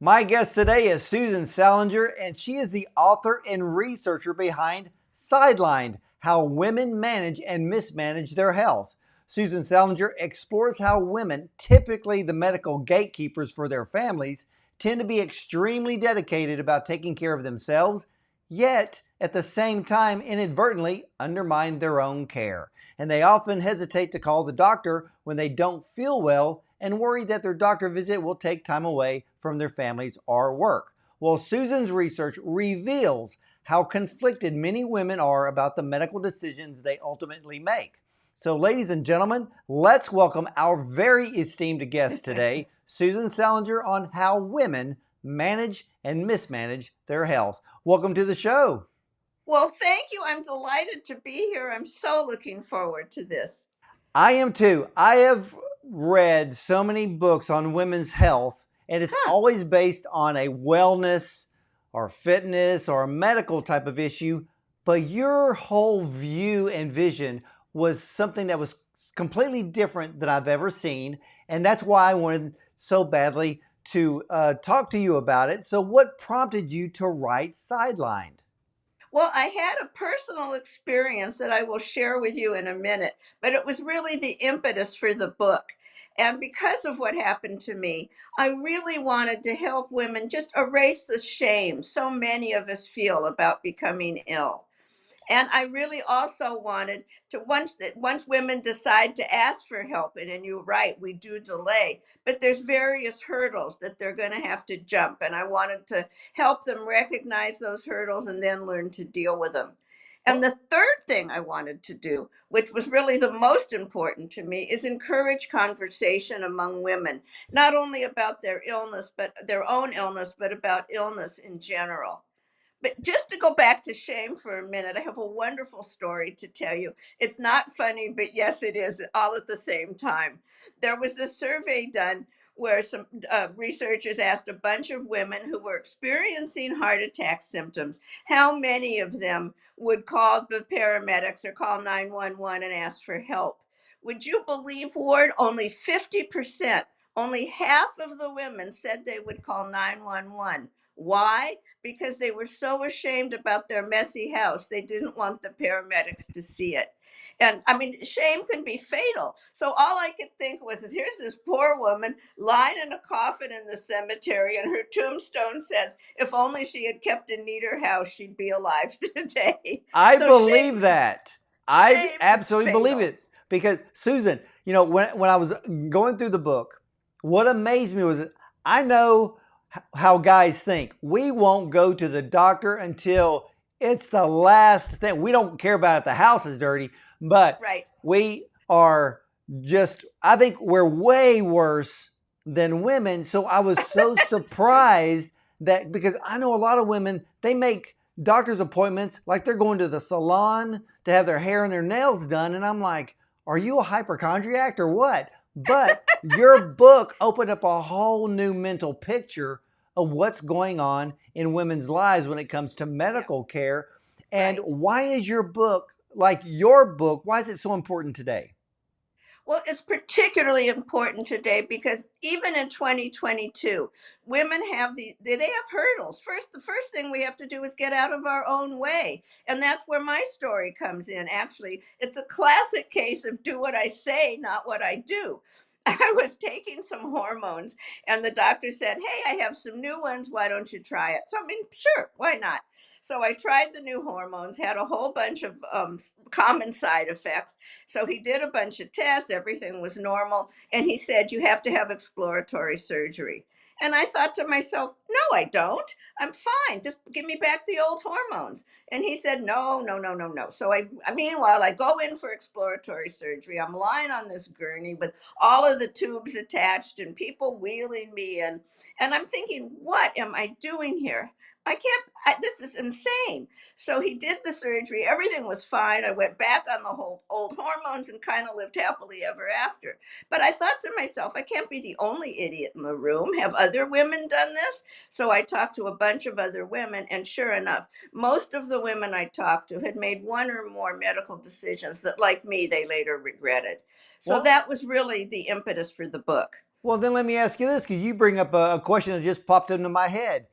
My guest today is Susan Salenger, and she is the author and researcher behind Sidelined, How Women Manage and Mismanage Their Health. Susan Salenger explores how women, typically the medical gatekeepers for their families, tend to be extremely dedicated about taking care of themselves, yet at the same time inadvertently undermine their own care. And they often hesitate to call the doctor when they don't feel well and worry that their doctor visit will take time away from their families or work. Well, Susan's research reveals how conflicted many women are about the medical decisions they ultimately make. So, ladies and gentlemen, let's welcome our very esteemed guest today, Susan Salenger, on how women manage and mismanage their health. Welcome to the show. Well, thank you. I'm delighted to be here. I'm so looking forward to this. I am too. I have read so many books on women's health, and it's Huh. always based on a wellness or fitness or medical type of issue. But your whole view and vision was something that was completely different than I've ever seen. And that's why I wanted so badly to talk to you about it. So, what prompted you to write Sidelined? Well, I had a personal experience that I will share with you in a minute, but it was really the impetus for the book. And because of what happened to me, I really wanted to help women just erase the shame so many of us feel about becoming ill. And I really also wanted to once women decide to ask for help, and you're right, we do delay, but there's various hurdles that they're going to have to jump, and I wanted to help them recognize those hurdles and then learn to deal with them. And Well, the third thing I wanted to do, which was really the most important to me, is encourage conversation among women, not only about their illness, but their own illness, but about illness in general. But just to go back to shame for a minute, I have a wonderful story to tell you. It's not funny, but yes, it is, all at the same time. There was a survey done where some researchers asked a bunch of women who were experiencing heart attack symptoms how many of them would call the paramedics or call 911 and ask for help. Would you believe, Ward? Only 50%, only half of the women said they would call 911. Why? Because they were so ashamed about their messy house. They didn't want the paramedics to see it. And I mean, shame can be fatal. So all I could think was, here's this poor woman lying in a coffin in the cemetery, and her tombstone says, if only she had kept a neater house, she'd be alive today. I So believe that. I shame is absolutely believe fatal. it because Susan, when I was going through the book, what amazed me was that I know how guys think. We won't go to the doctor until it's the last thing. We don't care about if the house is dirty, but Right. we are just, I think we're way worse than women. So I was so That's true. surprised that because I know a lot of women, they make doctor's appointments like they're going to the salon to have their hair and their nails done. And I'm like, are you a hypochondriac or what? But your book opened up a whole new mental picture of what's going on in women's lives when it comes to Yeah. medical care. And Right. why is your book, like your book, why is it so important today? Well, it's particularly important today because even in 2022, women have they have hurdles. The first thing we have to do is get out of our own way. And that's where my story comes in. Actually, it's a classic case of do what I say, not what I do. I was taking some hormones and the doctor said, "Hey, I have some new ones. Why don't you try it?" So I mean, sure, why not? So I tried the new hormones, had a whole bunch of common side effects. So he did a bunch of tests, everything was normal, and he said, "You have to have exploratory surgery." And I thought to myself, "No, I don't. I'm fine. Just give me back the old hormones." And he said, "No, no, no, no, no." So meanwhile, I go in for exploratory surgery. I'm lying on this gurney with all of the tubes attached and people wheeling me in. And I'm thinking, what am I doing here? This is insane. So he did the surgery. Everything was fine. I went back on the whole old hormones and kind of lived happily ever after. But I thought to myself, I can't be the only idiot in the room. Have other women done this? So I talked to a bunch of other women, and sure enough, most of the women I talked to had made one or more medical decisions that, like me, they later regretted. So Well, that was really the impetus for the book. Well, then let me ask you this, because you bring up a question that just popped into my head.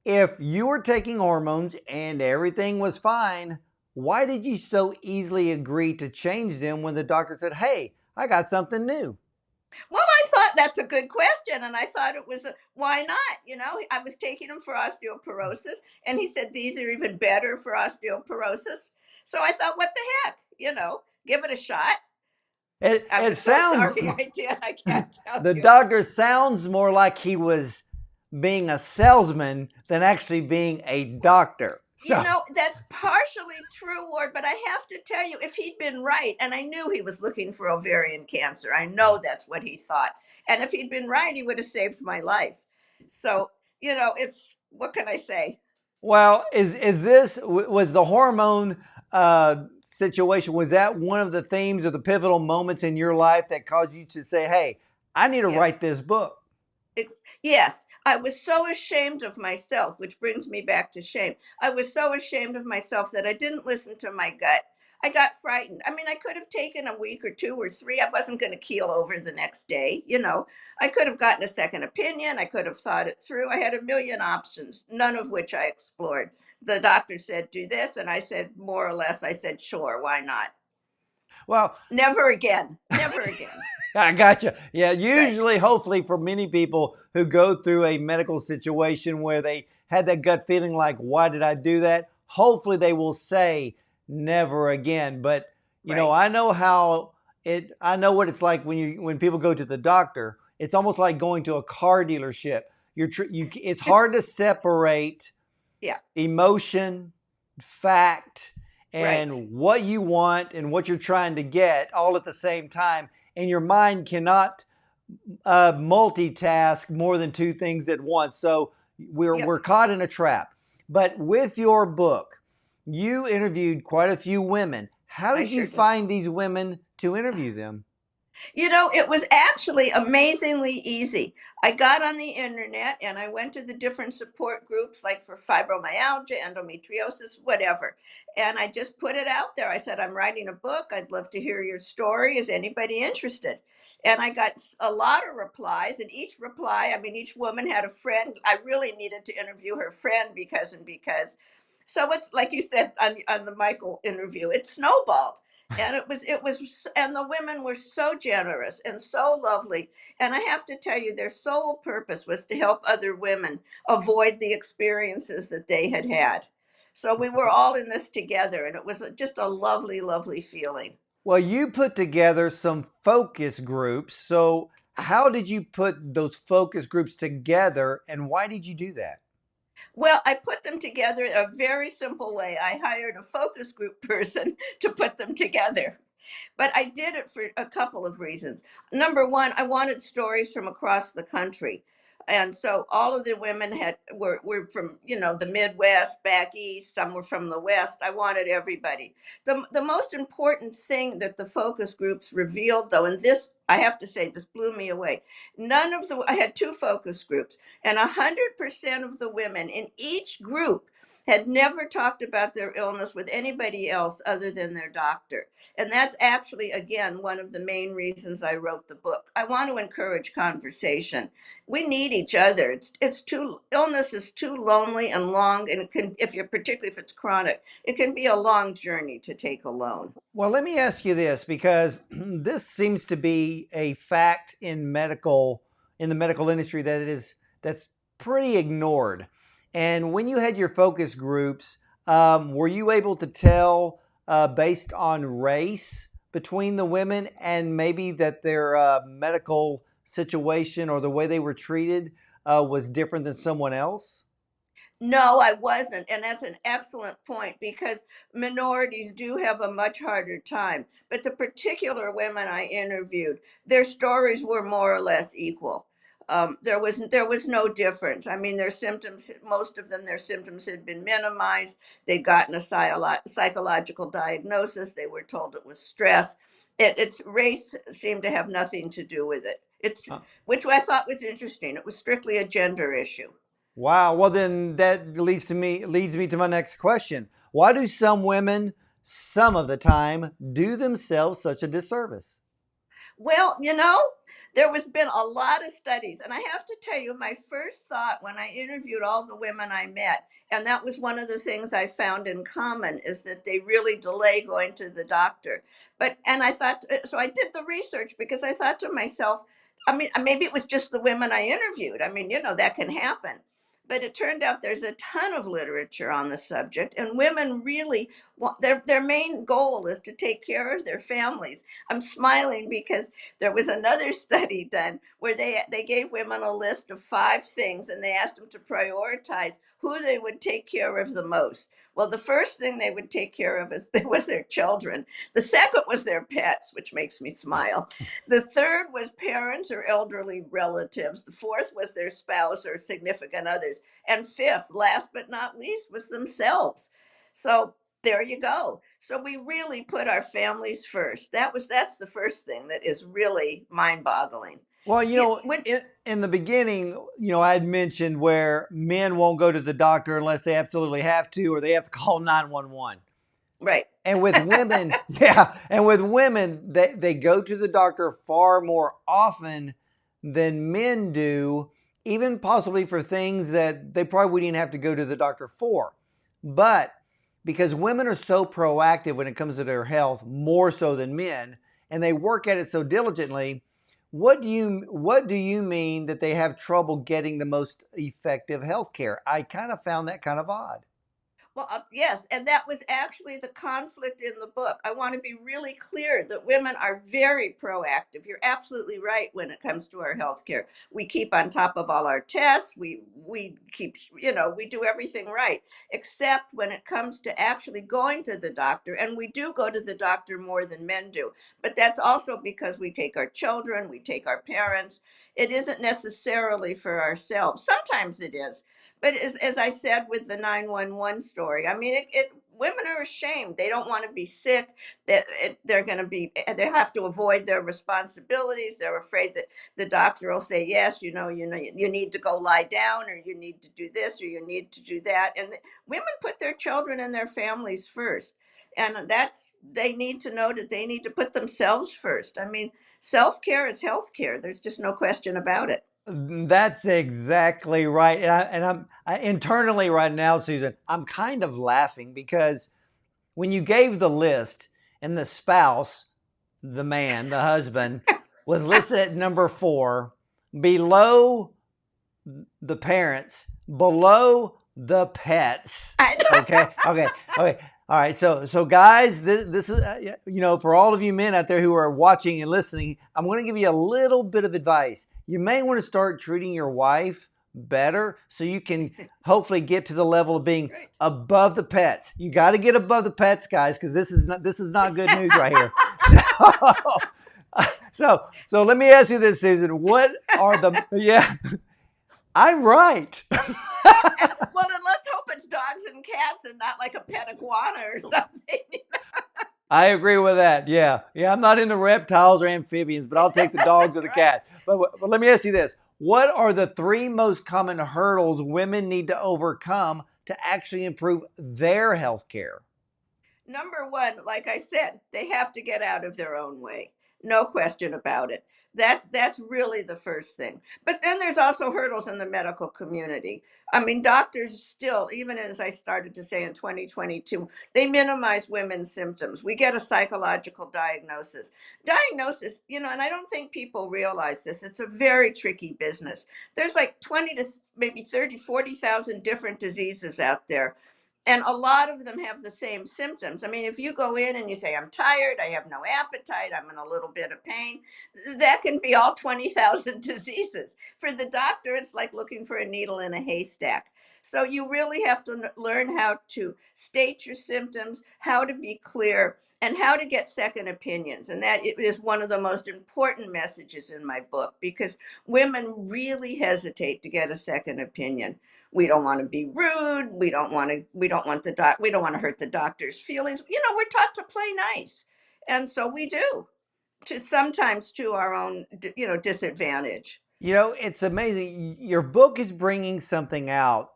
If you were taking hormones and everything was fine, why did you so easily agree to change them when the doctor said, hey, I got something new? Well, I thought that's a good question, and I thought it was why not? I was taking him for osteoporosis, and he said these are even better for osteoporosis. So I thought, what the heck? Give it a shot. I'm It so sounds, sorry I did. I can't tell the you. doctor sounds more like he was being a salesman than actually being a doctor. So, That's partially true, Ward, but I have to tell you, if he'd been right, and I knew he was looking for ovarian cancer, I know that's what he thought. And if he'd been right, he would have saved my life. So, it's what can I say? well, is this was the hormone situation? Was that one of the themes or the pivotal moments in your life that caused you to say, "Hey, I need to Yes. write this book"? Yes, I was so ashamed of myself, which brings me back to shame. I was so ashamed of myself that I didn't listen to my gut. I got frightened. I mean, I could have taken a week or two or three. I wasn't going to keel over the next day. I could have gotten a second opinion. I could have thought it through. I had a million options, none of which I explored. The doctor said, do this. And I said, more or less, I said, sure, why not? Well, Never again. Never again. I gotcha. Yeah, Right. usually, hopefully, for many people who go through a medical situation where they had that gut feeling like, why did I do that? Hopefully, they will say never again. But, Right. I know I know what it's like when people go to the doctor. It's almost like going to a car dealership. It's hard to separate Yeah. emotion, fact, Right. and what you want and what you're trying to get all at the same time. And your mind cannot multitask more than two things at once. So Yep. we're caught in a trap. But with your book, you interviewed quite a few women. How I did you sure did. find these women to interview them? It was actually amazingly easy. I got on the internet and I went to the different support groups like for fibromyalgia, endometriosis, whatever. And I just put it out there. I said, I'm writing a book. I'd love to hear your story. Is anybody interested? And I got a lot of replies. And each reply, I mean, each woman had a friend. I really needed to interview her friend because. So it's like you said on the Michael interview, it snowballed, and and the women were so generous and so lovely. And I have to tell you, their sole purpose was to help other women avoid the experiences that they had had. So we were all in this together, and it was just a lovely, lovely feeling. Well, you put together some focus groups. So, how did you put those focus groups together and why did you do that? Well, I put them together in a very simple way. I hired a focus group person to put them together. But I did it for a couple of reasons. Number one, I wanted stories from across the country. And so all of the women were from, the Midwest, back east, some were from the West. I wanted everybody. The most important thing that the focus groups revealed, though, and this I have to say, this blew me away. I had two focus groups, and 100% of the women in each group had never talked about their illness with anybody else other than their doctor. And that's actually, again, one of the main reasons I wrote the book. I want to encourage conversation. We need each other. Illness is too lonely and long, and it can, if you're particularly if it's chronic, it can be a long journey to take alone. Well, let me ask you this because this seems to be a fact in the medical industry that's pretty ignored. And when you had your focus groups, were you able to tell based on race between the women and maybe that their medical situation or the way they were treated was different than someone else? No, I wasn't. And that's an excellent point because minorities do have a much harder time. But the particular women I interviewed, their stories were more or less equal. There was no difference. I mean, their symptoms, most of them, their symptoms had been minimized. They'd gotten a psychological diagnosis. They were told it was stress. Its race seemed to have nothing to do with it. Uh, Which I thought was interesting. It was strictly a gender issue. Wow. Well, then that leads me to my next question. Why do some women, some of the time, do themselves such a disservice? Well, There was been a lot of studies, and I have to tell you, my first thought when I interviewed all the women I met, and that was one of the things I found in common, is that they really delay going to the doctor. But and I thought, so I did the research because I thought to myself, I mean, maybe it was just the women I interviewed. I mean, that can happen. But it turned out there's a ton of literature on the subject, and women really want their main goal is to take care of their families. I'm smiling because there was another study done where they gave women a list of 5 things, and they asked them to prioritize who they would take care of the most. Well, the first thing they would take care of was their children. The second was their pets, which makes me smile. The third was parents or elderly relatives. The fourth was their spouse or significant others. And fifth, last but not least, was themselves. So there you go. So we really put our families first. That's the first thing that is really mind-boggling. Well, When in the beginning, I had mentioned where men won't go to the doctor unless they absolutely have to, or they have to call 911. Right. And with women, yeah, and with women, they go to the doctor far more often than men do, even possibly for things that they probably wouldn't even have to go to the doctor for. But because women are so proactive when it comes to their health, more so than men, and they work at it so diligently, what do you mean that they have trouble getting the most effective health care? I kind of found that kind of odd. Well, yes, and that was actually the conflict in the book. I want to be really clear that women are very proactive. You're absolutely right when it comes to our health care. We keep on top of all our tests. We keep, we do everything right, except when it comes to actually going to the doctor. And we do go to the doctor more than men do. But that's also because we take our children, we take our parents. It isn't necessarily for ourselves. Sometimes it is, but as I said with the 911 story, I mean, women are ashamed. They don't want to be sick. They're going to be, they have to avoid their responsibilities. They're afraid that the doctor will say, yes, you need to go lie down, or you need to do this, or you need to do that. And women put their children and their families first. And they need to know that they need to put themselves first. I mean, self-care is health care. There's just no question about it. That's exactly right. And I'm internally right now, Susan, I'm kind of laughing because when you gave the list and the spouse, the man, the husband, was listed at number 4, below the parents, below the pets. I Okay, okay, okay. All right, so guys, this is for all of you men out there who are watching and listening, I'm going to give you a little bit of advice. You may want to start treating your wife better so you can hopefully get to the level of being Right. above the pets. You got to get above the pets, guys, because this is not good news right here. So let me ask you this, Susan. What are the yeah? I'm right. Well, then let's hope it's dogs and cats and not like a pet iguana or something. I agree with that. Yeah. I'm not into reptiles or amphibians, but I'll take the dogs or the Right. cat. But let me ask you this. What are the 3 most common hurdles women need to overcome to actually improve their health care? Number one, like I said, they have to get out of their own way. No question about it. That's really the first thing. But then there's also hurdles in the medical community. I mean, doctors still, even as I started to say in 2022, they minimize women's symptoms. We get a psychological diagnosis. And I don't think people realize this. It's a very tricky business. There's like 20 to maybe 30, 40,000 different diseases out there, and a lot of them have the same symptoms. I mean, if you go in and you say, I'm tired, I have no appetite, I'm in a little bit of pain, that can be all 20,000 diseases. For the doctor, it's like looking for a needle in a haystack. So you really have to learn how to state your symptoms, how to be clear, and how to get second opinions. And that is one of the most important messages in my book, because women really hesitate to get a second opinion. We don't want to be rude. We don't want to hurt the doctor's feelings. We're taught to play nice. And so we do, to sometimes to our own disadvantage. It's amazing. Your book is bringing something out,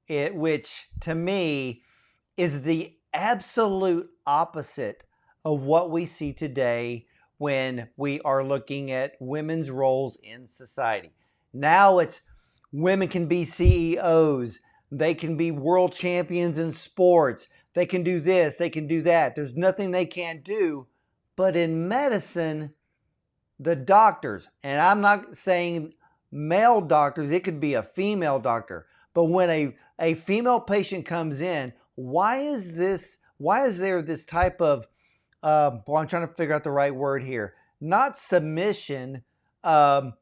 which to me is the absolute opposite of what we see today when we are looking at women's roles in society. Now it's women can be CEOs, they can be world champions in sports, they can do this, they can do that. There's nothing they can't do. But in medicine, the doctors, and I'm not saying male doctors, it could be a female doctor, but when a female patient comes in, why is there this type of well, I'm trying to figure out the right word here, not submission, but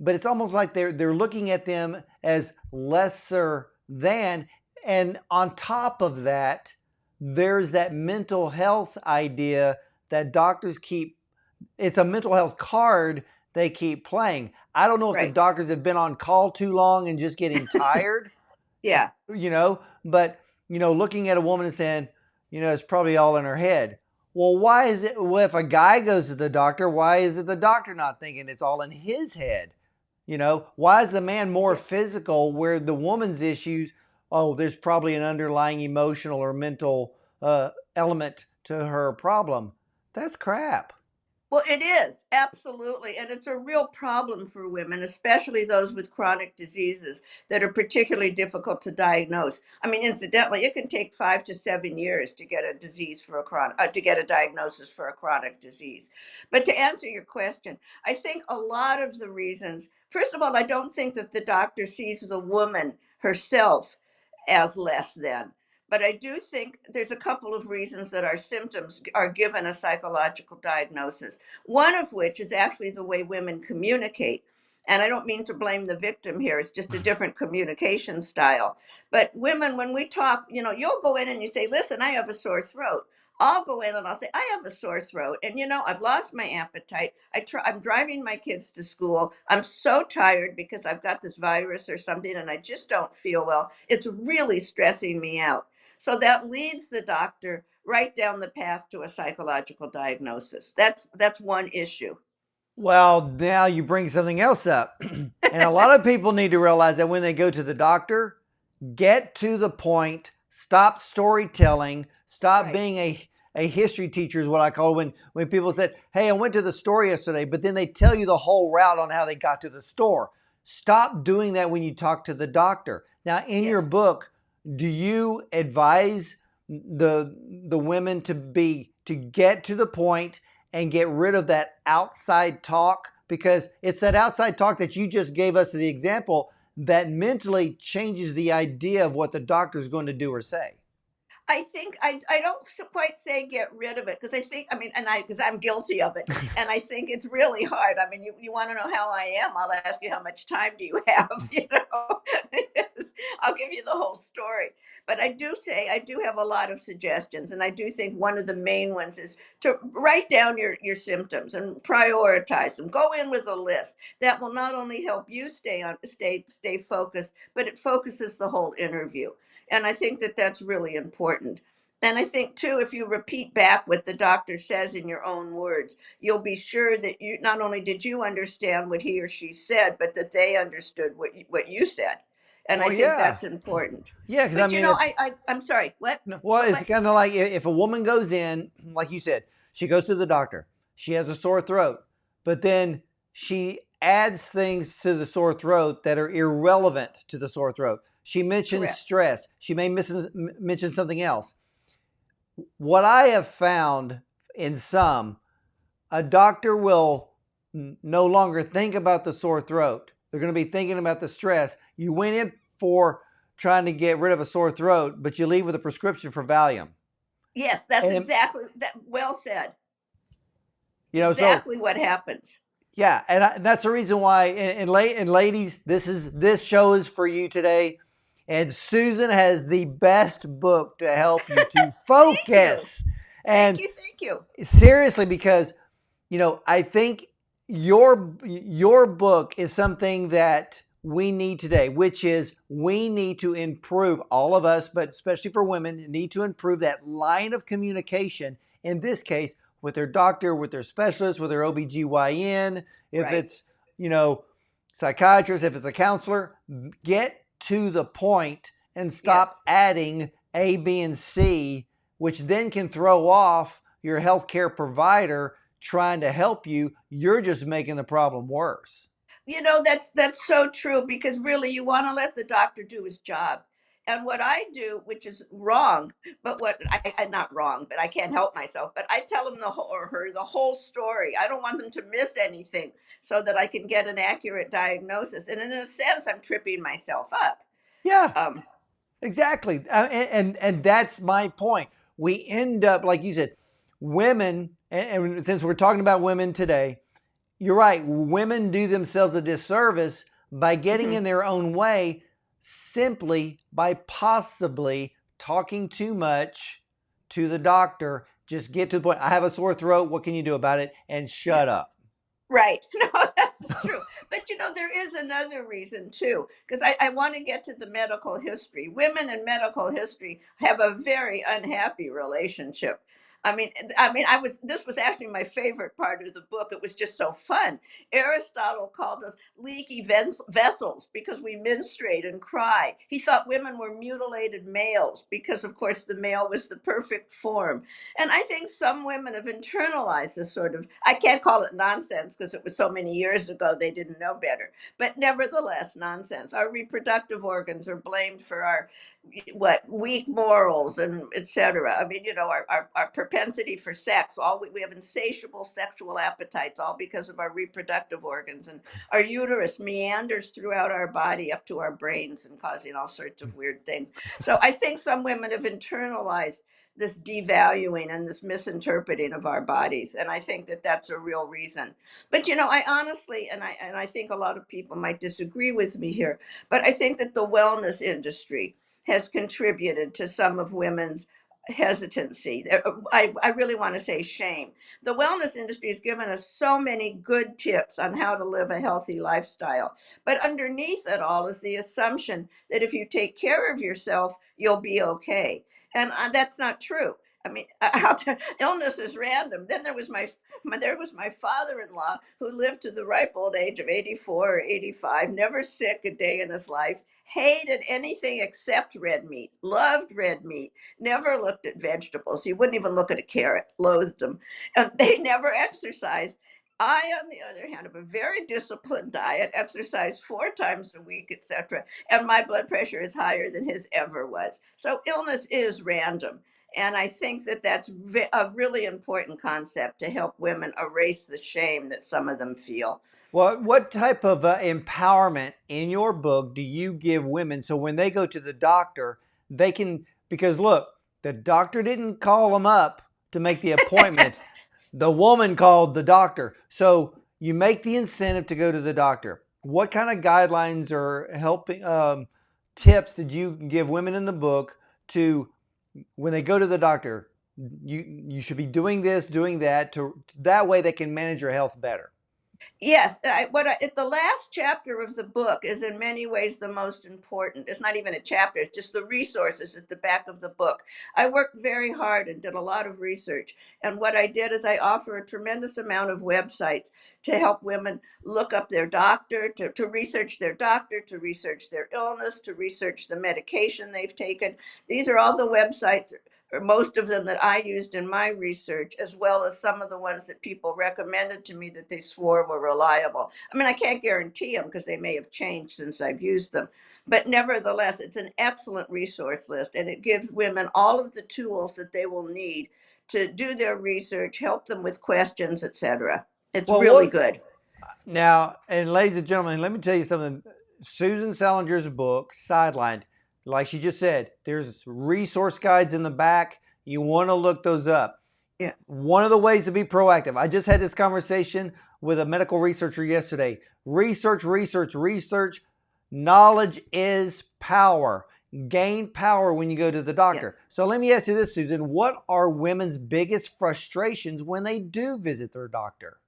it's almost like they're looking at them as lesser than. And on top of that, there's that mental health idea that doctors keep. It's a mental health card they keep playing. I don't know if the Right. doctors have been on call too long and just getting tired, Yeah. but looking at a woman and saying, it's probably all in her head. Well, why is it? Well, if a guy goes to the doctor, why is it the doctor not thinking it's all in his head? Why is the man more physical where the woman's issues, oh, there's probably an underlying emotional or mental element to her problem? That's crap. Well, it is, absolutely. And it's a real problem for women, especially those with chronic diseases that are particularly difficult to diagnose. I mean, incidentally, it can take 5 to 7 years to get a disease for a to get a diagnosis for a chronic disease. But to answer your question, I think a lot of the reasons, first of all, I don't think that the doctor sees the woman herself as less than. But I do think there's a couple of reasons that our symptoms are given a psychological diagnosis. One of which is actually the way women communicate. And I don't mean to blame the victim here, it's just a different communication style. But women, when we talk, you'll go in and you say, listen, I have a sore throat. I'll go in and I'll say, I have a sore throat. And, I've lost my appetite. I'm driving my kids to school. I'm so tired because I've got this virus or something and I just don't feel well. It's really stressing me out. So that leads the doctor right down the path to a psychological diagnosis. That's one issue. Well, now you bring something else up. And a lot of people need to realize that when they go to the doctor, get to the point, stop storytelling, stop Right. being a history teacher is what I call when people said, hey, I went to the store yesterday, but then they tell you the whole route on how they got to the store. Stop doing that when you talk to the doctor. Now, in your Yes. book, do you advise the women to get to the point and get rid of that outside talk? Because it's that outside talk that you just gave us the example that mentally changes the idea of what the doctor is going to do or say. I think I don't quite say get rid of it because because I'm guilty of it, and I think it's really hard. I mean, you want to know how I am? I'll ask you how much time do you have? I'll give you the whole story. But I do say I do have a lot of suggestions, and I do think one of the main ones is to write down your symptoms and prioritize them. Go in with a list that will not only help you stay focused, but it focuses the whole interview. And I think that that's really important. And I think too, if you repeat back what the doctor says in your own words, you'll be sure that you not only did you understand what he or she said, but that they understood what you said. And I Well, think yeah. that's important. Yeah, because I But mean, if, I'm sorry. What? well, What? it's kind of like if a woman goes in, like you said, she goes to the doctor, she has a sore throat, but then she adds things to the sore throat that are irrelevant to the sore throat. She mentions Correct. stress. She may mention something else. What I have found in some, a doctor will no longer think about the sore throat. They're going to be thinking about the stress. You went in for trying to get rid of a sore throat, but you leave with a prescription for Valium. Yes, that's And exactly that. Well said. It's so exactly what happens. yeah, and that's the reason why. And ladies, this show is for you today. And Susan has the best book to help you to Thank you. focus. Thank And you. Thank you. seriously, because I think your book is something that we need today, which is we need to improve, all of us, but especially for women, need to improve that line of communication, in this case, with their doctor, with their specialist, with their OBGYN, if Right. it's, psychiatrist, if it's a counselor, get to the point and Yes. stop adding A, B, and C, which then can throw off your healthcare provider trying to help you. You're just making the problem worse. That's so true, because really you want to let the doctor do his job. And what I do, which is wrong, but what I'm not wrong, but I can't help myself, but I tell him the whole, or her, the whole story. I don't want them to miss anything, so that I can get an accurate diagnosis. And in a sense, I'm tripping myself up. Yeah, um exactly. And that's my point. We end up, like you said, women, and since we're talking about women today, you're right. Women do themselves a disservice by getting mhm. in their own way simply by possibly talking too much to the doctor. Just get to the point. I have a sore throat. What can you do about it? And Yeah. shut up. Right. No, that's true. But there is another reason too, because I want to get to the medical history. Women in medical history have a very unhappy relationship. This was actually my favorite part of the book. It was just so fun. Aristotle called us leaky vessels because we menstruate and cry. He thought women were mutilated males because, of course, the male was the perfect form. And I think some women have internalized this sort of, I can't call it nonsense because it was so many years ago they didn't know better, but nevertheless, nonsense. Our reproductive organs are blamed for our what weak morals and etc. Our propensity for sex, we have insatiable sexual appetites, all because of our reproductive organs, and our uterus meanders throughout our body up to our brains and causing all sorts of weird things. So I think some women have internalized this devaluing and this misinterpreting of our bodies, and I think that that's a real reason. But I honestly, and I think a lot of people might disagree with me here, but I think that the wellness industry has contributed to some of women's hesitancy. I really want to say shame. The wellness industry has given us so many good tips on how to live a healthy lifestyle, but underneath it all is the assumption that if you take care of yourself, you'll be okay. And that's not true. I mean, illness is random. Then there was my father-in-law who lived to the ripe old age of 84 or 85, never sick a day in his life, hated anything except red meat, loved red meat, never looked at vegetables. He wouldn't even look at a carrot, loathed them. And they never exercised. I, on the other hand, have a very disciplined diet, exercise 4 times a week, etc., and my blood pressure is higher than his ever was. So illness is random. And I think that that's a really important concept to help women erase the shame that some of them feel. Well, what type of empowerment in your book do you give women so when they go to the doctor, they can, because look, the doctor didn't call them up to make the appointment. The woman called the doctor. So you make the incentive to go to the doctor. What kind of guidelines or helping tips did you give women in the book to when they go to the doctor? You should be doing this, doing that, to that way they can manage your health better. Yes, the last chapter of the book is in many ways the most important. It's not even a chapter, it's just the resources at the back of the book. I worked very hard and did a lot of research. And what I did is I offer a tremendous amount of websites to help women look up their doctor, to research their doctor, to research their illness, to research the medication they've taken. These are all the websites, or most of them, that I used in my research, as well as some of the ones that people recommended to me that they swore were reliable. I mean, I can't guarantee them because they may have changed since I've used them. But nevertheless, it's an excellent resource list, and it gives women all of the tools that they will need to do their research, help them with questions, etc. It's Well, really what good. now, and ladies and gentlemen, let me tell you something. Susan Salinger's book, Sidelined, like she just said, there's resource guides in the back. You want to look those up. Yeah. One of the ways to be proactive, I just had this conversation with a medical researcher yesterday. Research, research, research. Knowledge is power. Gain power when you go to the Yeah. doctor. So let me ask you this, Susan. What are women's biggest frustrations when they do visit their doctor?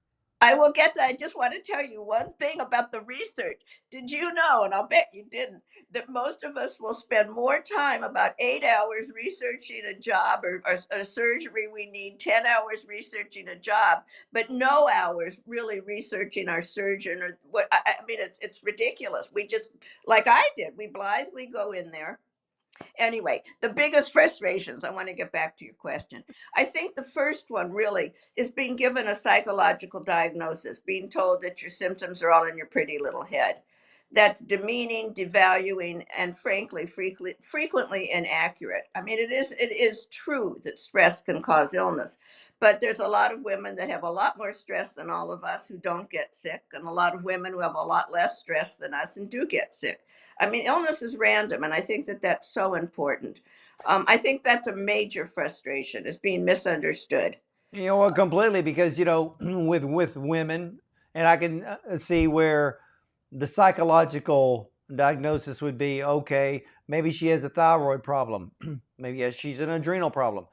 I will get to, I just want to tell you one thing about the research. Did you know, and I'll bet you didn't, that most of us will spend more time, about 8 hours, researching a job, or a surgery we need, 10 hours researching a job, but no hours really researching our surgeon, or what? I mean, it's ridiculous. We just, like I did, we blithely go in there. Anyway, the biggest frustrations, I want to get back to your question. I think the first one really is being given a psychological diagnosis, being told that your symptoms are all in your pretty little head. That's demeaning, devaluing, and frankly, frequently inaccurate. I mean, it is true that stress can cause illness, but there's a lot of women that have a lot more stress than all of us who don't get sick, and a lot of women who have a lot less stress than us and do get sick. I mean, illness is random, and I think that that's so important. I think that's a major frustration, is being misunderstood. You know what? Completely, because with women, and I can see where the psychological diagnosis would be okay. Maybe she has a thyroid problem. Maybe she's an adrenal problem.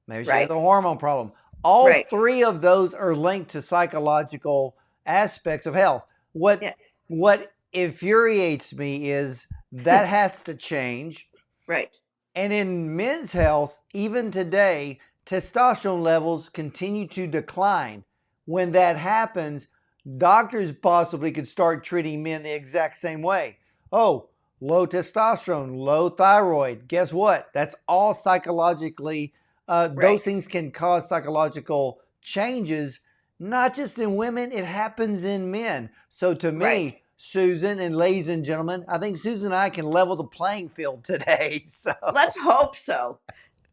Maybe she has Right, a hormone problem. All right, three of those are linked to psychological aspects of health. What yeah, what infuriates me is that has to change. right, And in men's health, even today, testosterone levels continue to decline. When that happens, doctors possibly could start treating men the exact same way. Oh, low testosterone, low thyroid. Guess what? That's all psychologically, those right, things can cause psychological changes, not just in women, it happens in men. So to right. me, Susan and ladies and gentlemen, I think Susan and I can level the playing field today. So Let's hope so,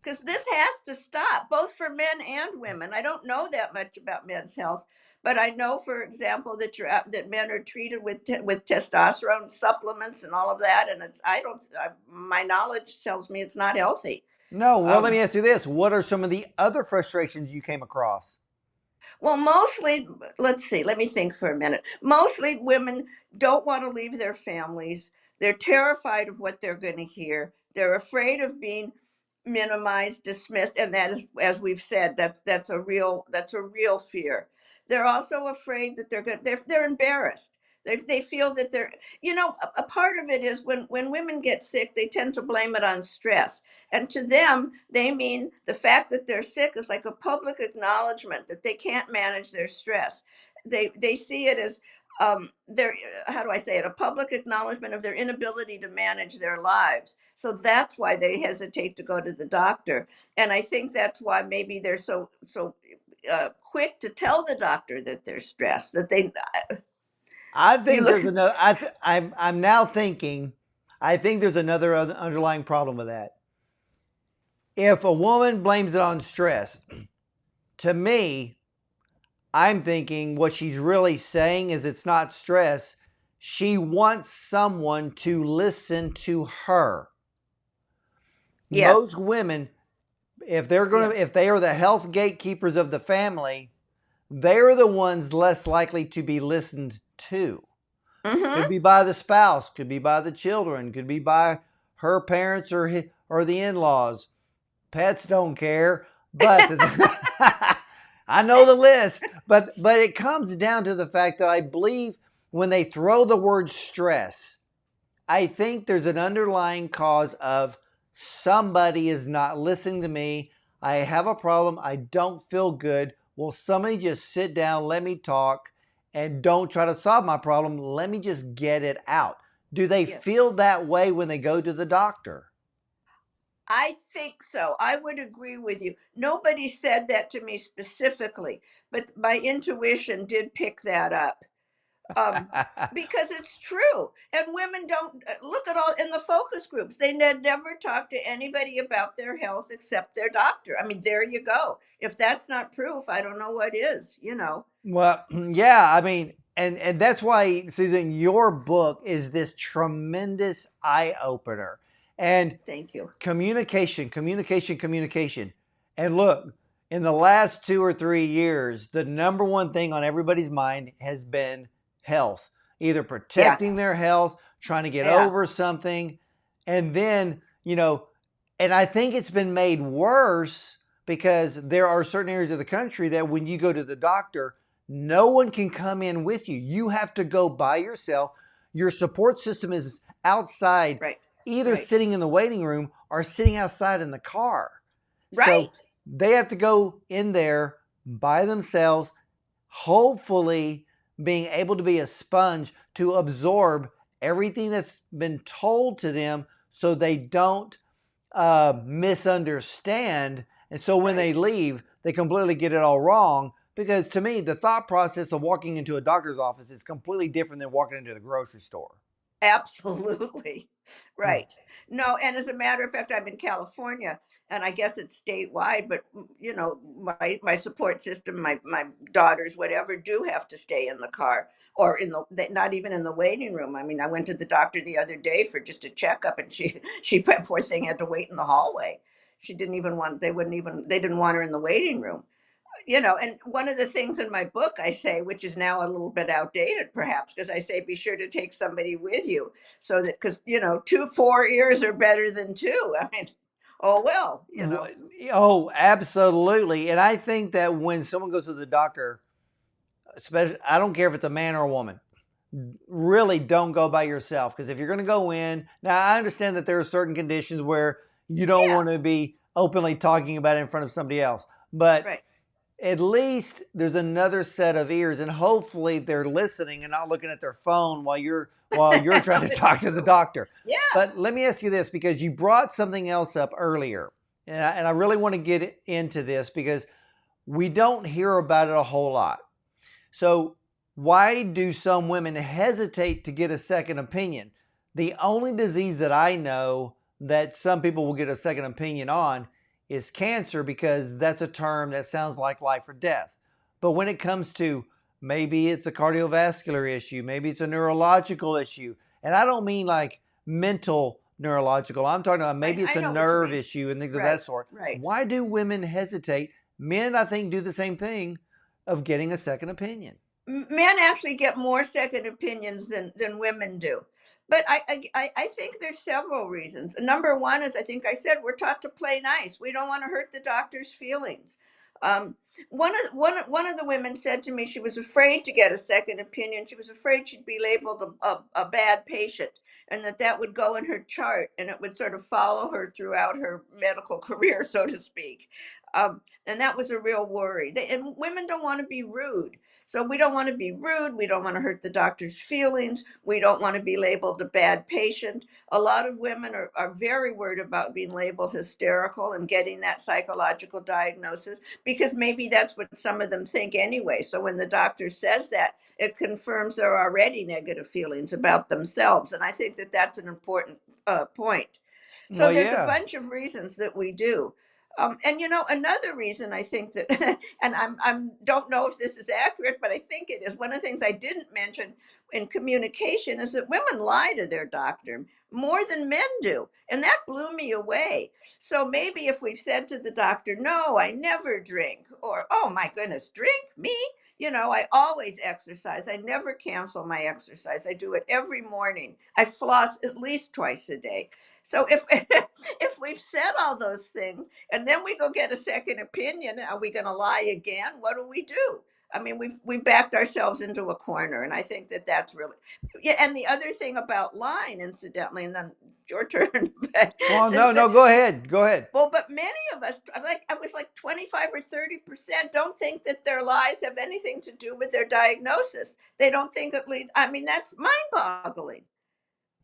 because this has to stop, both for men and women. I don't know that much about men's health, but I know, for example, that men are treated with testosterone supplements and all of that, and it's I don't my knowledge tells me it's not healthy. no, well, let Um, me ask you this. What are some of the other frustrations you came across? Well, mostly, let's see, let me think for a minute. Mostly women don't want to leave their families. They're terrified of what they're going to hear. They're afraid of being minimized, dismissed, and that is, as we've said, that's a real fear. They're also afraid that they're embarrassed. They feel that a part of it is when women get sick, they tend to blame it on stress. And to them, they mean the fact that they're sick is like a public acknowledgement that they can't manage their stress. They see it as their how do I say it, a public acknowledgement of their inability to manage their lives. So that's why they hesitate to go to the doctor. And I think that's why maybe they're so quick to tell the doctor that they're stressed, that they I you think look there's another. I'm now thinking. I think there's another underlying problem with that. If a woman blames it on stress, to me, I'm thinking what she's really saying is it's not stress. She wants someone to listen to her. yes, Most women, yes, if they are the health gatekeepers of the family, they're the ones less likely to be listened to. Could mm-hmm. be by the spouse, could be by the children, could be by her parents or the in-laws. Pets don't care, but I know the list. But it comes down to the fact that I believe when they throw the word stress, I think there's an underlying cause of somebody is not listening to me. I have a problem. I don't feel good. Will somebody just sit down, let me talk, and don't try to solve my problem? Let me just get it out. Do they Yes, feel that way when they go to the doctor? I think so. I would agree with you. Nobody said that to me specifically, but my intuition did pick that up. um, because it's true. And women don't look at all in the focus groups. They never talk to anybody about their health except their doctor. I mean, there you go. If that's not proof, I don't know what is. Well, yeah, I mean, and that's why, Susan, your book is this tremendous eye opener. And Thank you. communication, communication, communication. And look, in the last 2 or 3 years, the number one thing on everybody's mind has been health, either Yeah. protecting their health, trying to get Yeah. over something. And then, and I think it's been made worse because there are certain areas of the country that when you go to the doctor, no one can come in with you. You have to go by yourself. Your support system is outside, Right. either Right. sitting in the waiting room or sitting outside in the car. So Right. they have to go in there by themselves, hopefully being able to be a sponge to absorb everything that's been told to them so they don't misunderstand. And so when they Right. leave, they completely get it all wrong. Because to me, the thought process of walking into a doctor's office is completely different than walking into the grocery store. Absolutely. Hmm. Right. No, and as a matter of fact, I'm in California, and I guess it's statewide, but my support system, my daughters, whatever, do have to stay in the car or not even in the waiting room. I mean, I went to the doctor the other day for just a checkup, and she poor thing had to wait in the hallway. She didn't even want they didn't want her in the waiting room. And one of the things in my book I say, which is now a little bit outdated perhaps, because I say be sure to take somebody with you, so that, because 4 ears are better than two. I mean, oh well. Oh, absolutely. And I think that when someone goes to the doctor, especially, I don't care if it's a man or a woman, really don't go by yourself. Because if you're going to go in, now I understand that there are certain conditions where you don't Yeah. want to be openly talking about it in front of somebody else. But Right. at least there's another set of ears, and hopefully they're listening and not looking at their phone while you're trying to It's talk to the true. doctor. Yeah. But let me ask you this, because you brought something else up earlier, and I really want to get into this because we don't hear about it a whole lot. So why do some women hesitate to get a second opinion? The only disease that I know that some people will get a second opinion on is cancer, because that's a term that sounds like life or death. But when it comes to, maybe it's a cardiovascular issue, maybe it's a neurological issue, and I don't mean like mental neurological, I'm talking about I, maybe it's I a know what you nerve mean. issue and things of that Right. sort. Right. Why do women hesitate? Men, I think, do the same thing, of getting a second opinion. Men actually get more second opinions than women do. But I think there's several reasons. Number one is, I think I said, we're taught to play nice. We don't want to hurt the doctor's feelings. Um, one of the women said to me she was afraid to get a second opinion. She was afraid she'd be labeled a bad patient, and that would go in her chart, and it would sort of follow her throughout her medical career, so to speak. And that was a real worry. And women don't want to be rude. So we don't want to be rude. We don't want to hurt the doctor's feelings. We don't want to be labeled a bad patient. A lot of women are very worried about being labeled hysterical and getting that psychological diagnosis, because maybe that's what some of them think anyway. So when the doctor says that, it confirms their already negative feelings about themselves. And I think that that's an important point. So Well, there's a yeah. bunch of reasons that we do. And another reason I think that, and I'm don't know if this is accurate, but I think it is. One of the things I didn't mention in communication is that women lie to their doctor more than men do, and that blew me away. So maybe if we've said to the doctor, "No, I never drink," or "Oh my goodness, drink me." I always exercise. I never cancel my exercise. I do it every morning. I floss at least twice a day. So if if we've said all those things and then we go get a second opinion, are we going to lie again? What do we do? I mean, we backed ourselves into a corner, and I think that that's really, yeah. And the other thing about lying, incidentally, and then your turn, but Well, is no, that, no, go ahead. Go ahead. well, but many of us, like I was like 25 or 30%, don't think that their lies have anything to do with their diagnosis. They don't think it leads. I mean, that's mind-boggling.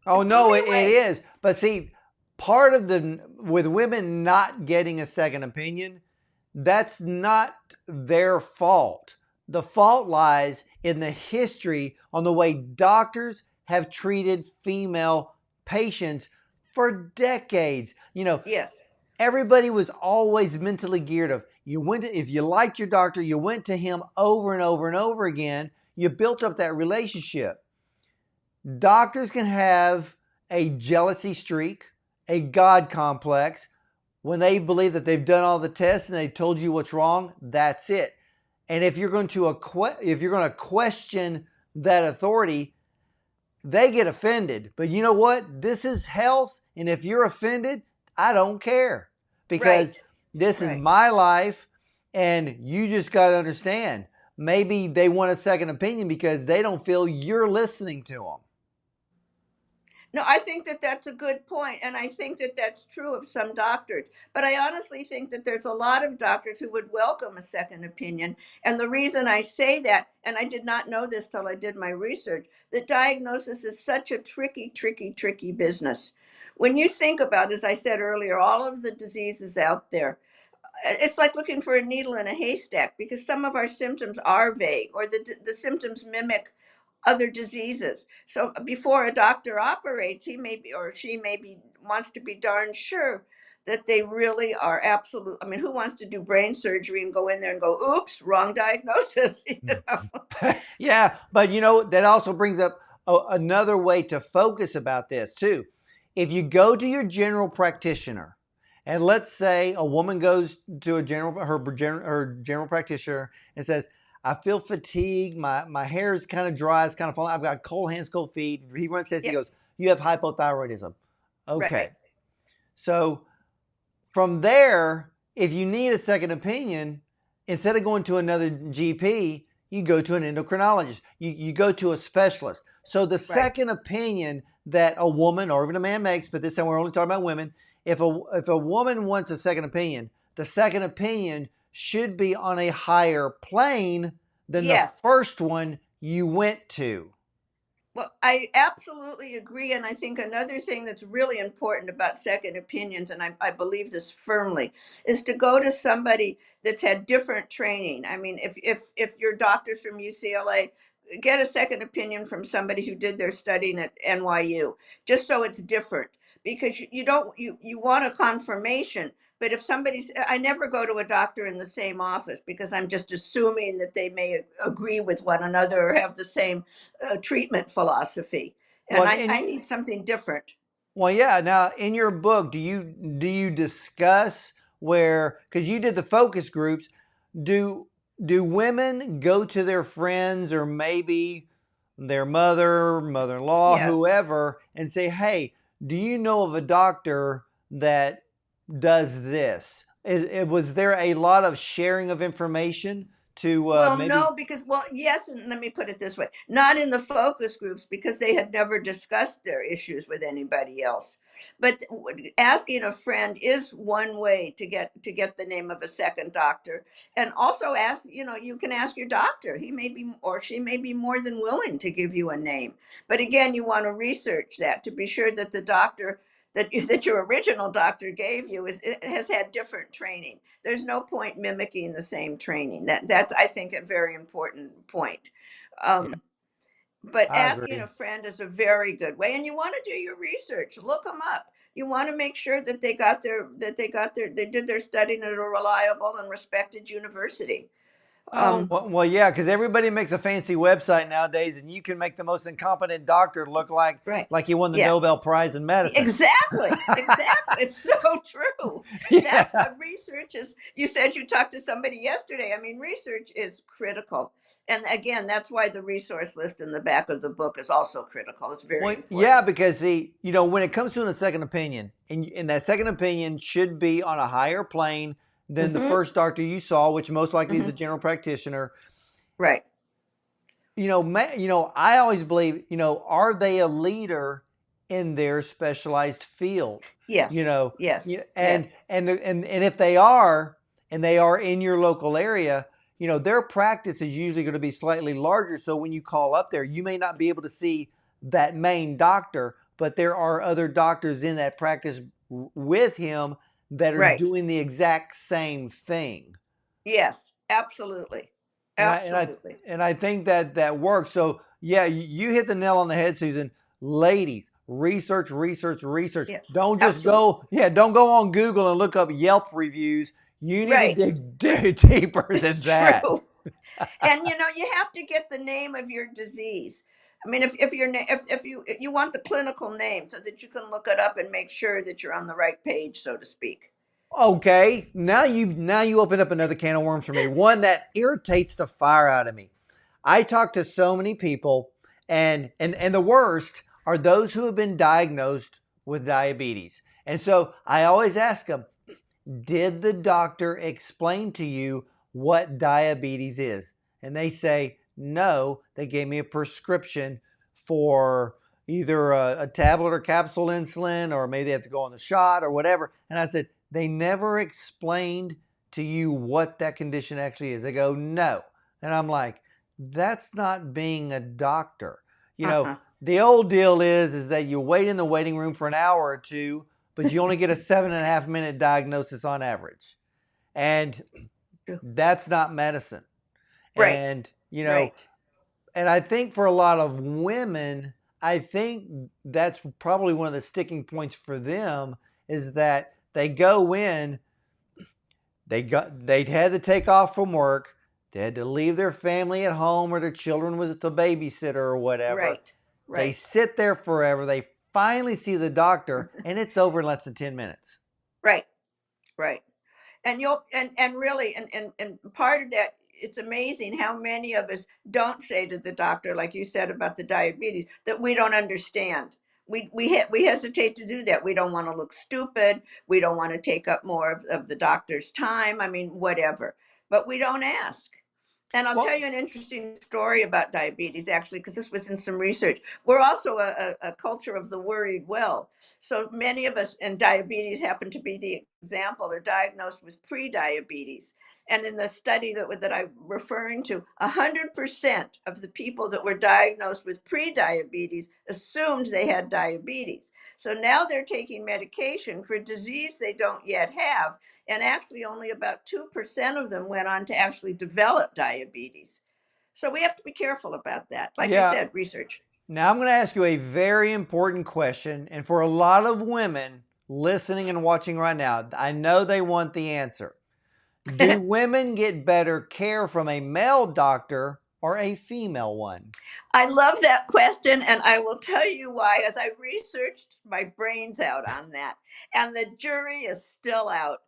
Oh, It blew no, me it away. is. But see, part of with women not getting a second opinion, that's not their fault. The fault lies in the history on the way doctors have treated female patients for decades. Yes. Everybody was always mentally geared of, if you liked your doctor, you went to him over and over and over again. You built up that relationship. Doctors can have a jealousy streak, a God complex. When they believe that they've done all the tests and they told you what's wrong, that's it. And if you're going to question that authority, they get offended. But you know what? This is health, and if you're offended, I don't care, because Right. this is Right. my life, and you just got to understand. Maybe they want a second opinion because they don't feel you're listening to them. No, I think that that's a good point, and I think that that's true of some doctors. But I honestly think that there's a lot of doctors who would welcome a second opinion. And the reason I say that, and I did not know this till I did my research, that diagnosis is such a tricky, tricky, tricky business. When you think about, as I said earlier, all of the diseases out there, it's like looking for a needle in a haystack, because some of our symptoms are vague, or the symptoms mimic other diseases. So before a doctor operates, he may be, or she maybe wants to be darn sure that they really are absolute. I mean, who wants to do brain surgery and go in there and go, oops, wrong diagnosis? Yeah, but that also brings up another way to focus about this too. If you go to your general practitioner, and let's say a woman goes to her general practitioner and says, I feel fatigued, my hair is kind of dry, it's kind of falling, I've got cold hands, cold feet. He runs this, he Yep. goes, you have hypothyroidism. Okay. Right. So from there, if you need a second opinion, instead of going to another GP, you go to an endocrinologist. You go to a specialist. So the Right. second opinion that a woman or even a man makes, but this time we're only talking about women, if a woman wants a second opinion, the second opinion should be on a higher plane than the Yes. first one you went to. Well, I absolutely agree. And I think another thing that's really important about second opinions, and I believe this firmly, is to go to somebody that's had different training. I mean, if your doctor's from UCLA, get a second opinion from somebody who did their studying at NYU, just so it's different. Because you don't, you want a confirmation. But if somebody's, I never go to a doctor in the same office, because I'm just assuming that they may agree with one another or have the same treatment philosophy, and Well, I need something different. Well, yeah. Now, in your book, do you discuss where, because you did the focus groups, do do women go to their friends or maybe their mother-in-law, Yes. whoever, and say, "Hey, do you know of a doctor that does this?" Was there a lot of sharing of information to Well, maybe? no, because, well, yes, and let me put it this way: not in the focus groups, because they had never discussed their issues with anybody else. But asking a friend is one way to get the name of a second doctor, and also ask. You can ask your doctor. He may be, or she may be, more than willing to give you a name. But again, you want to research that to be sure that the doctor that your original doctor gave you has had different training. There's no point mimicking the same training. That's, I think, a very important point. Yeah, Um, but I asking a agree. friend is a very good way, and you want to do your research. Look them up. You want to make sure that they did their studying at a reliable and respected university. Oh, well, yeah, because everybody makes a fancy website nowadays, and you can make the most incompetent doctor look like Right. like he won the Yeah. Nobel Prize in medicine. Exactly. Exactly. It's so true. That's Yeah, what research is. You said you talked to somebody yesterday. I mean, research is critical. And again, that's why the resource list in the back of the book is also critical. It's very well, yeah, important. because see, when it comes to a second opinion, and that second opinion should be on a higher plane than the Hmm. first doctor you saw, which most likely is a Hmm. general practitioner. Right. I always believe, are they a leader in their specialized field? You Yes. know, Yes. and Yes. and if they are, and they are in your local area, their practice is usually going to be slightly larger. So when you call up there, you may not be able to see that main doctor, but there are other doctors in that practice with him that are Right. doing the exact same thing. Yes. Absolutely. and I and I Absolutely. and I think that works. So yeah, you hit the nail on the head, Susan. Ladies, research, research, research. Yes. Don't just Absolutely. don't go on Google and look up Yelp reviews. You need to Right. dig deeper It's than that. true. And you have to get the name of your disease. I mean, if you're if you want the clinical name so that you can look it up and make sure that you're on the right page, so to speak. Okay, now you open up another can of worms for me. One that irritates the fire out of me. I talk to so many people, and the worst are those who have been diagnosed with diabetes. And so I always ask them, did the doctor explain to you what diabetes is? And they say, no, they gave me a prescription for either a tablet or capsule insulin, or maybe they have to go on the shot or whatever. And I said, they never explained to you what that condition actually is. They go, no. And I'm like, that's not being a doctor. You know, Uh-uh. the old deal is that you wait in the waiting room for an hour or two, but you only get a 7.5 minute diagnosis on average. And that's not medicine. Right. And, Right. and I think for a lot of women, I think that's probably one of the sticking points for them is that they go in, they'd had to take off from work, they had to leave their family at home or their children was at the babysitter or whatever. Right. They Right. sit there forever. They finally see the doctor and it's over in less than 10 minutes. Right. Right. And you'll and really and part of that, it's amazing how many of us don't say to the doctor, like you said about the diabetes, that we don't understand. We hesitate to do that. We don't want to look stupid. We don't want to take up more of the doctor's time. I mean, whatever. But we don't ask. And I'll tell Well, you an interesting story about diabetes, actually, because this was in some research. We're also a culture of the worried well. So many of us, and diabetes happen to be the example, are diagnosed with pre-diabetes. And in the study that I'm referring to, 100% of the people that were diagnosed with pre-diabetes assumed they had diabetes. So now they're taking medication for disease they don't yet have, and actually only about 2% of them went on to actually develop diabetes. So we have to be careful about that. Like I yeah. said, research. Now I'm going to ask you a very important question. And for a lot of women listening and watching right now, I know they want the answer. Do women get better care from a male doctor or a female one? I love that question, and I will tell you why. As I researched my brains out on that, and the jury is still out.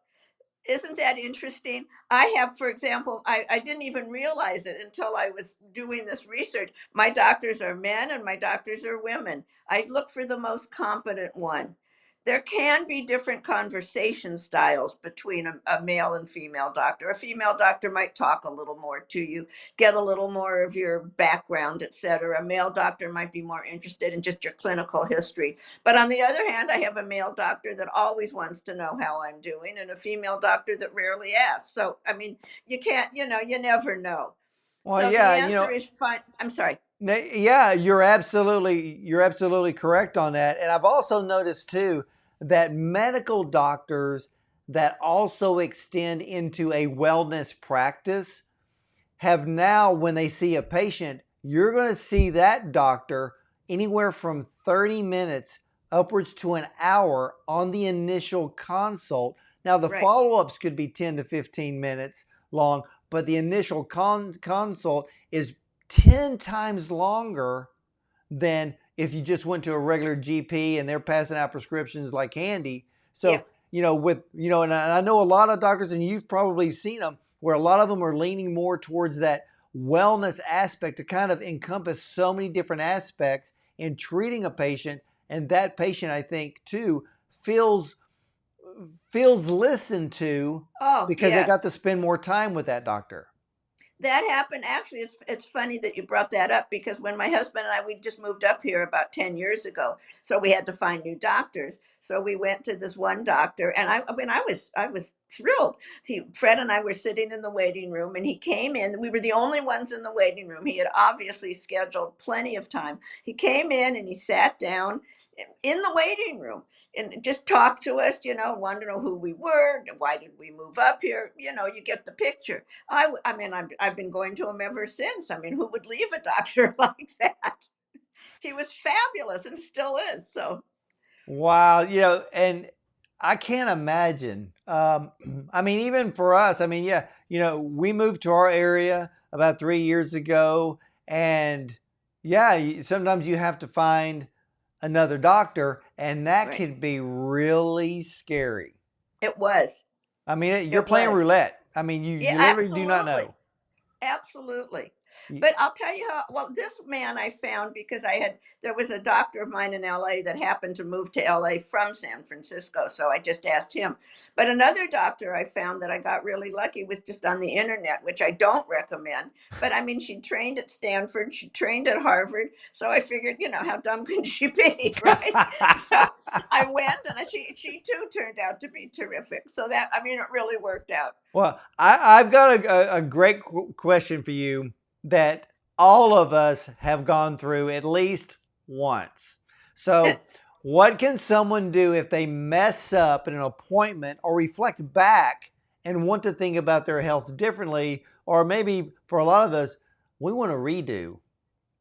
Isn't that interesting? I have, for example, I didn't even realize it until I was doing this research. My doctors are men and my doctors are women. I look for the most competent one. There can be different conversation styles between a male and female doctor. A female doctor might talk a little more to you, get a little more of your background, et cetera. A male doctor might be more interested in just your clinical history. But on the other hand, I have a male doctor that always wants to know how I'm doing, and a female doctor that rarely asks. So, I mean, you can't, you never know. Well, So the yeah, answer is fine. I'm sorry. yeah, you're absolutely correct on that. And I've also noticed too that medical doctors that also extend into a wellness practice have now, when they see a patient, you're going to see that doctor anywhere from 30 minutes upwards to an hour on the initial consult. Now, the Right. follow ups could be 10 to 15 minutes long, but the initial consult is 10 times longer than if you just went to a regular GP and they're passing out prescriptions like candy. So, Yep. and I know a lot of doctors, and you've probably seen them, where a lot of them are leaning more towards that wellness aspect to kind of encompass so many different aspects in treating a patient. And that patient, I think, too, feels listened to Oh, because they got yes. to spend more time with that doctor. That happened. Actually, it's funny that you brought that up, because when my husband and I, we just moved up here about 10 years ago, so we had to find new doctors. So we went to this one doctor, and I mean, I was thrilled. Fred and I were sitting in the waiting room, and he came in. We were the only ones in the waiting room. He had obviously scheduled plenty of time. He came in and he sat down in the waiting room and just talked to us, wanted to know who we were, why did we move up here, you get the picture. I mean, I've been going to him ever since. I mean, who would leave a doctor like that? He was fabulous and still is. So, Wow, and I can't imagine. I mean, even for us, I mean, yeah, we moved to our area about 3 years ago, and yeah, sometimes you have to find another doctor, and that right. can be really scary. It was. I mean, you're It playing was. roulette. I mean, you Yeah, you literally do not absolutely. know. Absolutely. You- But I'll tell you how, well, this man I found because there was a doctor of mine in LA that happened to move to LA from San Francisco. So I just asked him. But another doctor I found that I got really lucky was just on the internet, which I don't recommend. But I mean, she trained at Stanford, she trained at Harvard. So I figured, how dumb can she be, right? So I went, and she too turned out to be terrific. So that, I mean, it really worked out. Well, I've got a great question for you that all of us have gone through at least once. So, what can someone do if they mess up in an appointment or reflect back and want to think about their health differently? Or maybe for a lot of us, we want to redo.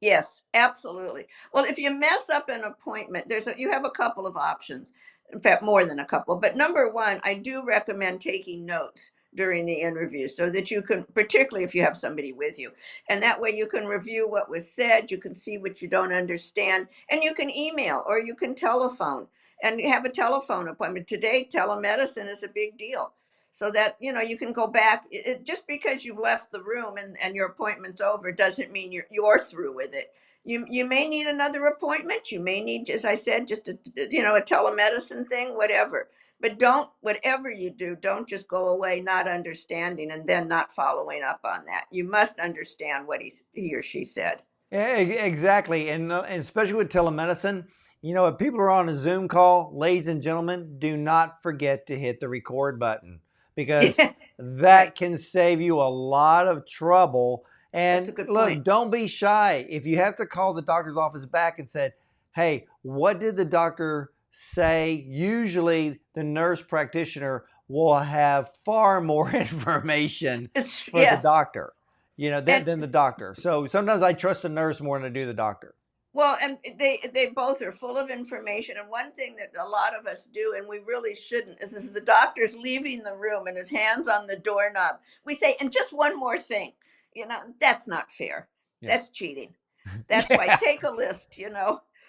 Yes, absolutely. Well, if you mess up an appointment, you have a couple of options. In fact, more than a couple. But number one, I do recommend taking notes during the interview so that you can, particularly if you have somebody with you, and that way you can review what was said, you can see what you don't understand, and you can email or you can telephone and have a telephone appointment. Today, telemedicine is a big deal, so that you can go back. Just because you've left the room and your appointment's over doesn't mean you're through with it. You may need another appointment. You may need, as I said, just a telemedicine thing, whatever. But don't, whatever you do, don't just go away not understanding and then not following up on that. You must understand what he or she said. Yeah, exactly. And especially with telemedicine, if people are on a Zoom call, ladies and gentlemen, do not forget to hit the record button because that Right. can save you a lot of trouble. That's a And good point. look, don't be shy. If you have to call the doctor's office back and said, hey, what did the doctor say? Usually the nurse practitioner will have far more information for the Yes. doctor, And than the doctor. So sometimes I trust the nurse more than I do the doctor. well, and they both are full of information. And one thing that a lot of us do, and we really shouldn't, is the doctor's leaving the room and his hands on the doorknob. We say, and just one more thing, that's not fair. Yes. That's cheating. That's why Yeah. take a list.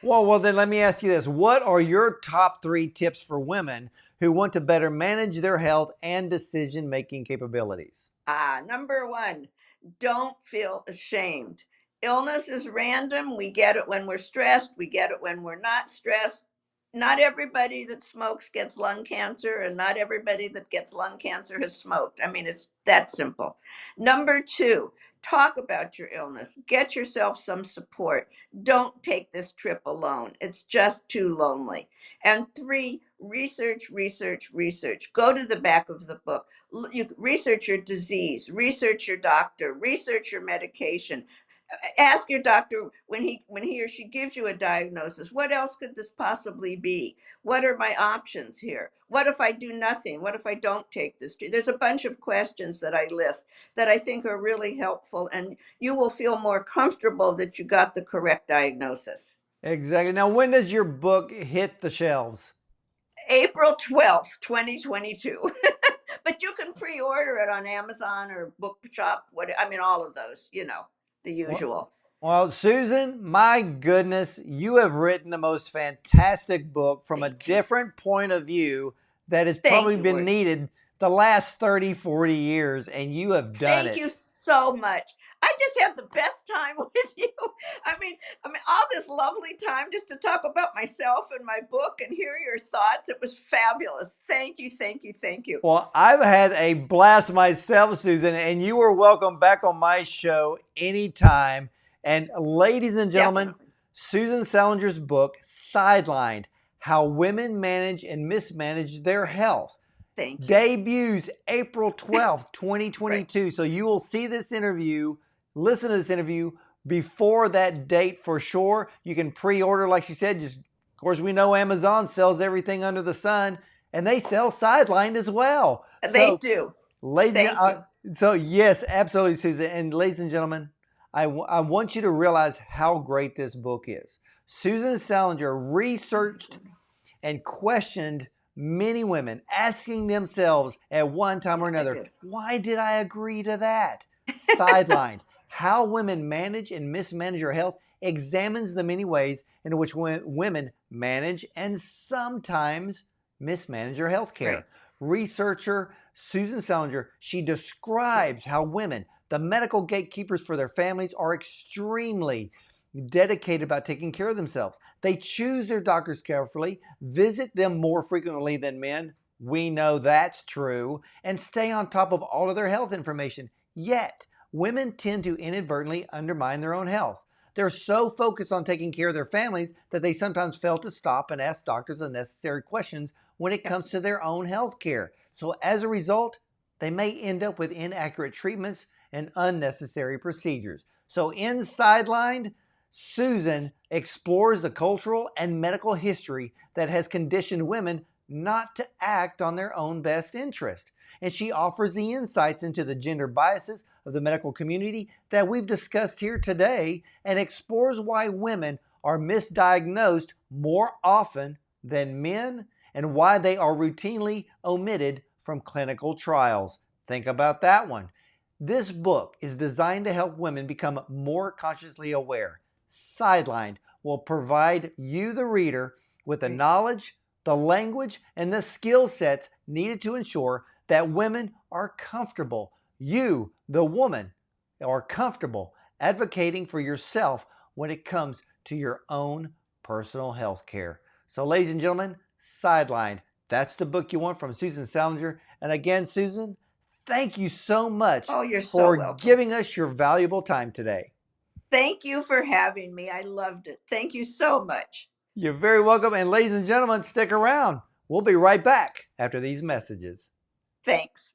Well, then let me ask you this. What are your top 3 tips for women who want to better manage their health and decision-making capabilities? Number one, don't feel ashamed. Illness is random. We get it when we're stressed, we get it when we're not stressed. Not everybody that smokes gets lung cancer, and not everybody that gets lung cancer has smoked. I mean, it's that simple. Number two, talk about your illness, get yourself some support. Don't take this trip alone, it's just too lonely. And three, research, research, research. Go to the back of the book. You research your disease, research your doctor, research your medication. Ask your doctor when he or she gives you a diagnosis, what else could this possibly be? What are my options here? What if I do nothing? What if I don't take this? There's a bunch of questions that I list that I think are really helpful, and you will feel more comfortable that you got the correct diagnosis. Exactly. Now, when does your book hit the shelves? April 12th, 2022. But you can pre-order it on Amazon or Bookshop, I mean, all of those, the Well, usual. well, Susan, my goodness, you have written the most fantastic book from a Thank you. different point of view that has Thank probably you, been Ward. needed the last 30, 40 years, and you have done Thank it. you so much. I just had the best time with you. I mean, all this lovely time just to talk about myself and my book and hear your thoughts. It was fabulous. Thank you, thank you, thank you. Well, I've had a blast myself, Susan, and you are welcome back on my show anytime. And ladies and gentlemen, Definitely. Susan Salenger's book, Sidelined, How Women Manage and Mismanage Their Health, Thank you. debuts April 12th, Right. 2022. So you will see this interview, listen to this interview before that date for sure. You can pre-order, like she said. Just, of course, we know Amazon sells everyththing under the sun, and they sell Sidelined as well. They So, do. ladies, Thank you. so yes, absolutely, Susan. And ladies and gentlemen, I want you to realize how great this book is. Susan Salenger researched and questioned many women, asking themselves at one time or Yeah, I another, did. why did I agree to that? Sidelined. How women manage and mismanage their health examines the many ways in which women manage and sometimes mismanage their health Right. care. Researcher Susan Salenger, she Right. describes how women, the medical gatekeepers for their families, are extremely dedicated about taking care of themselves. They choose their doctors carefully, visit them more frequently than men. We know that's true, and stay on top of all of their health information. Yet, women tend to inadvertently undermine their own health. They're so focused on taking care of their families that they sometimes fail to stop and ask doctors unnecessary questions when it Yeah. comes to their own health care. So, as a result, they may end up with inaccurate treatments and unnecessary procedures. So, in Sidelined, Susan explores the cultural and medical history that has conditioned women not to act on their own best interest. And she offers the insights into the gender biases of the medical community that we've discussed here today and explores why women are misdiagnosed more often than men and why they are routinely omitted from clinical trials. Think about that one. This book is designed to help women become more consciously aware. Sidelined will provide you, the reader, with the knowledge, the language, and the skill sets needed to ensure that women are comfortable. You, the woman, are comfortable advocating for yourself when it comes to your own personal health care. So, ladies and gentlemen, Sidelined. That's the book you want from Susan Salenger. And again, Susan, thank you so much Oh, you're so for welcome. giving us your valuable time today. Thank you for having me. I loved it. Thank you so much. You're very welcome. And ladies and gentlemen, stick around. We'll be right back after these messages. Thanks.